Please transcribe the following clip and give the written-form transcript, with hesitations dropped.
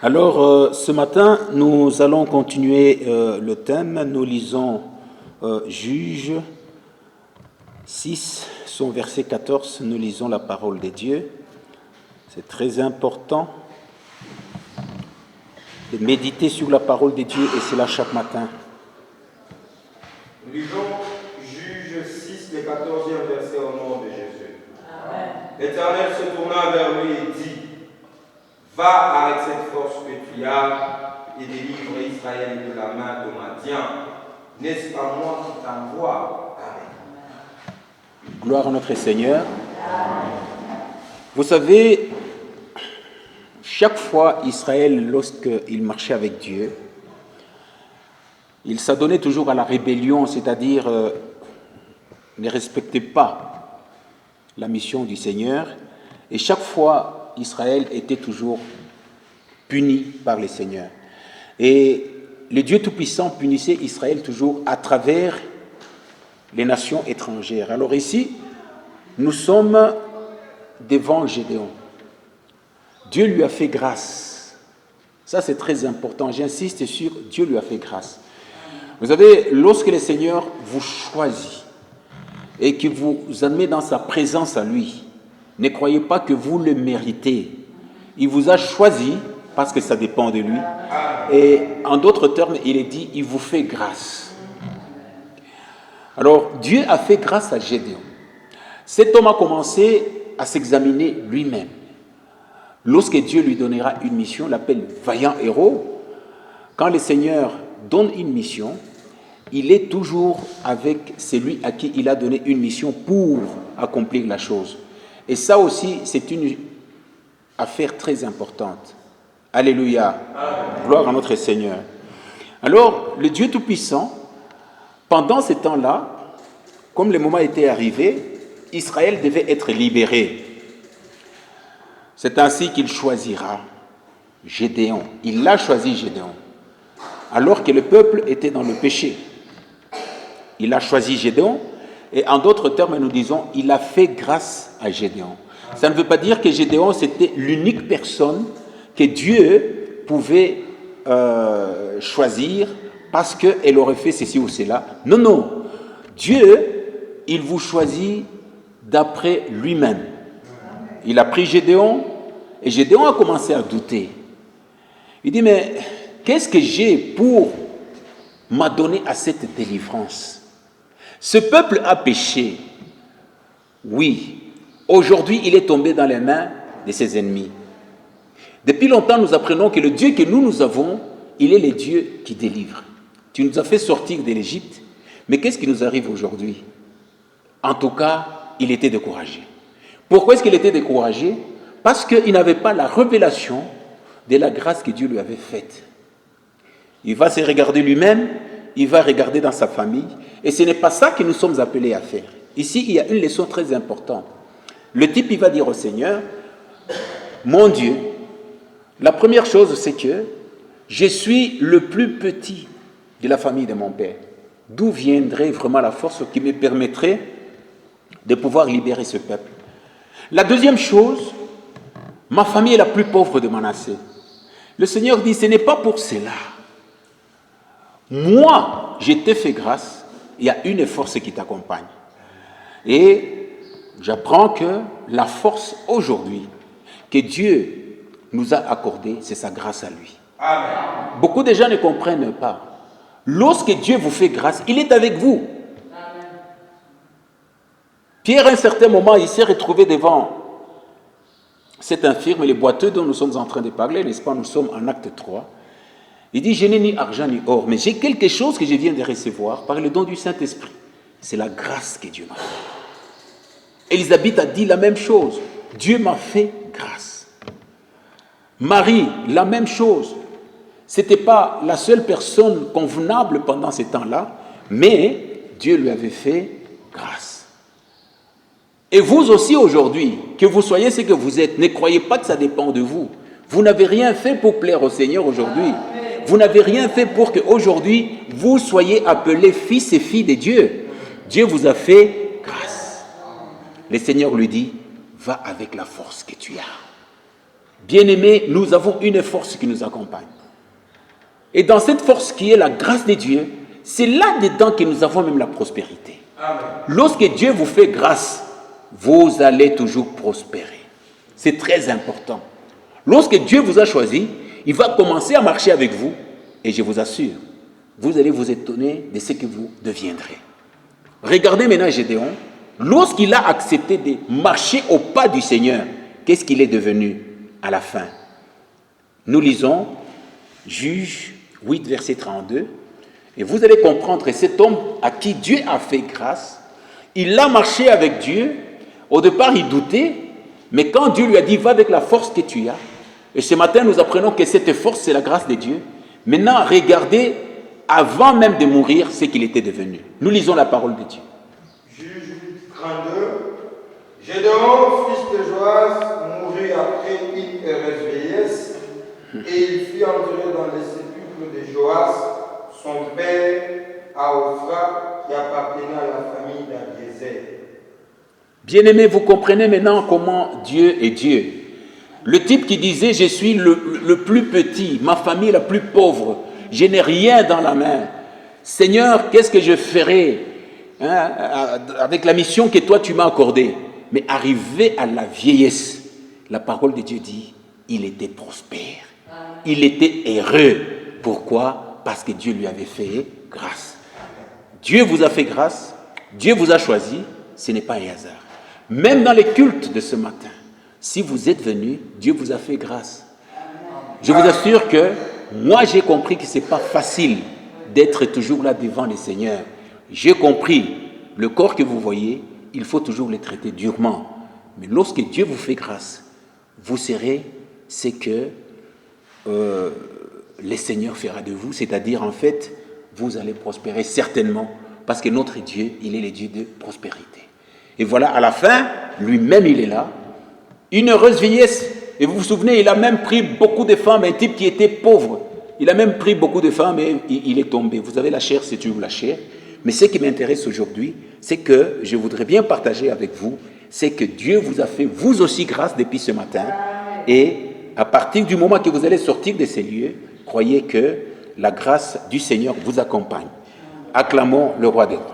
Alors, ce matin, nous allons continuer le thème. Nous lisons Juges 6, son verset 14. Nous lisons la parole de Dieu. C'est très important de méditer sur la parole de Dieu et c'est là chaque matin. Nous lisons Juges 6, le 14e verset au nom de Jésus. Amen. L'Éternel se tourna vers lui et dit: Va avec cette force que tu as et délivre Israël de la main de Madian. N'est-ce pas moi qui t'envoie? Amen. Gloire à notre Seigneur. Amen. Vous savez, chaque fois Israël, lorsqu'il marchait avec Dieu, il s'adonnait toujours à la rébellion, c'est-à-dire ne respectait pas la mission du Seigneur. Et chaque fois, Israël était toujours puni par le Seigneur. Et le Dieu Tout-Puissant punissait Israël toujours à travers les nations étrangères. Alors ici, nous sommes devant Gédéon. Dieu lui a fait grâce. Ça, c'est très important. J'insiste sur Dieu lui a fait grâce. Vous savez, lorsque le Seigneur vous choisit et qu'il vous admet dans sa présence à lui, ne croyez pas que vous le méritez. Il vous a choisi parce que ça dépend de lui. Et en d'autres termes, il est dit, il vous fait grâce. Alors, Dieu a fait grâce à Gédéon. Cet homme a commencé à s'examiner lui-même. Lorsque Dieu lui donnera une mission, l'appelle vaillant héros. Quand le Seigneur donne une mission, il est toujours avec celui à qui il a donné une mission pour accomplir la chose. Et ça aussi, c'est une affaire très importante. Alléluia. Amen. Gloire à notre Seigneur. Alors, le Dieu Tout-Puissant, pendant ce temps-là, comme le moment était arrivé, Israël devait être libéré. C'est ainsi qu'il choisira Gédéon. Il a choisi Gédéon, alors que le peuple était dans le péché. Il a choisi Gédéon. Et en d'autres termes, nous disons, il a fait grâce à Gédéon. Ça ne veut pas dire que Gédéon, c'était l'unique personne que Dieu pouvait choisir parce qu'elle aurait fait ceci ou cela. Non, non. Dieu, il vous choisit d'après lui-même. Il a pris Gédéon et Gédéon a commencé à douter. Il dit, mais qu'est-ce que j'ai pour m'adonner à cette délivrance? Ce peuple a péché. Oui, aujourd'hui, il est tombé dans les mains de ses ennemis. Depuis longtemps, nous apprenons que le Dieu que nous avons, il est le Dieu qui délivre. Tu nous as fait sortir de l'Égypte, mais qu'est-ce qui nous arrive aujourd'hui? En tout cas, il était découragé. Pourquoi est-ce qu'il était découragé? Parce qu'il n'avait pas la révélation de la grâce que Dieu lui avait faite. Il va se regarder lui-même, il va regarder dans sa famille, et ce n'est pas ça que nous sommes appelés à faire. Ici, il y a une leçon très importante. Le type, il va dire au Seigneur, mon Dieu, la première chose, c'est que je suis le plus petit de la famille de mon père. D'où viendrait vraiment la force qui me permettrait de pouvoir libérer ce peuple? La deuxième chose, ma famille est la plus pauvre de Manassé. Le Seigneur dit, ce n'est pas pour cela. Moi, je t'ai fait grâce, il y a une force qui t'accompagne. Et j'apprends que la force aujourd'hui que Dieu nous a accordée, c'est sa grâce à lui. Amen. Beaucoup de gens ne comprennent pas. Lorsque Dieu vous fait grâce, il est avec vous. Amen. Pierre, à un certain moment, il s'est retrouvé devant cet infirme, les boiteux dont nous sommes en train de parler, n'est-ce pas? Nous sommes en acte 3. Il dit, je n'ai ni argent ni or, mais j'ai quelque chose que je viens de recevoir par le don du Saint-Esprit. C'est la grâce que Dieu m'a faite. Élisabeth a dit la même chose. Dieu m'a fait grâce. Marie, la même chose. Ce n'était pas la seule personne convenable pendant ces temps-là, mais Dieu lui avait fait grâce. Et vous aussi aujourd'hui, que vous soyez ce que vous êtes, ne croyez pas que ça dépend de vous. Vous n'avez rien fait pour plaire au Seigneur aujourd'hui. Vous n'avez rien fait pour qu'aujourd'hui, vous soyez appelés fils et filles de Dieu. Dieu vous a fait grâce. Le Seigneur lui dit, va avec la force que tu as. Bien-aimés, nous avons une force qui nous accompagne. Et dans cette force qui est la grâce de Dieu, c'est là-dedans que nous avons même la prospérité. Amen. Lorsque Dieu vous fait grâce, vous allez toujours prospérer. C'est très important. Lorsque Dieu vous a choisi, il va commencer à marcher avec vous. Et je vous assure, vous allez vous étonner de ce que vous deviendrez. Regardez maintenant Gédéon. Lorsqu'il a accepté de marcher au pas du Seigneur, qu'est-ce qu'il est devenu à la fin? Nous lisons Juges 8, verset 32. Et vous allez comprendre que cet homme à qui Dieu a fait grâce, il a marché avec Dieu. Au départ, il doutait, mais quand Dieu lui a dit, va avec la force que tu as, et ce matin, nous apprenons que cette force, c'est la grâce de Dieu. Maintenant, regardez, avant même de mourir, ce qu'il était devenu. Nous lisons la parole de Dieu. Juge 32. Gédéon, fils de Joas, mourut après une heureuse vieillesse, et il fut enterré dans le sépulcre de Joas, son père, à Ophra, qui appartenait à la famille d'Abiézer. Bien-aimés, vous comprenez maintenant comment Dieu est Dieu. Le type qui disait, je suis le plus petit, ma famille la plus pauvre, je n'ai rien dans la main. Seigneur, qu'est-ce que je ferai avec la mission que toi tu m'as accordée? Mais arrivé à la vieillesse, la parole de Dieu dit, il était prospère. Il était heureux. Pourquoi? Parce que Dieu lui avait fait grâce. Dieu vous a fait grâce, Dieu vous a choisi, ce n'est pas un hasard. Même dans les cultes de ce matin, si vous êtes venus, Dieu vous a fait grâce. Je vous assure que moi j'ai compris que ce n'est pas facile d'être toujours là devant le Seigneur. J'ai compris, le corps que vous voyez, il faut toujours le traiter durement. Mais lorsque Dieu vous fait grâce, vous serez ce que le Seigneur fera de vous. C'est-à-dire, en fait, vous allez prospérer certainement. Parce que notre Dieu, il est le Dieu de prospérité. Et voilà, à la fin, lui-même, il est là. Une heureuse vieillesse. Et vous vous souvenez, il a même pris beaucoup de femmes. Un type qui était pauvre. Il a même pris beaucoup de femmes et il est tombé. Vous avez la chair, c'est toujours la chair. Mais ce qui m'intéresse aujourd'hui, c'est que je voudrais bien partager avec vous, c'est que Dieu vous a fait vous aussi grâce depuis ce matin. Et à partir du moment que vous allez sortir de ces lieux, croyez que la grâce du Seigneur vous accompagne. Acclamons le roi des rois.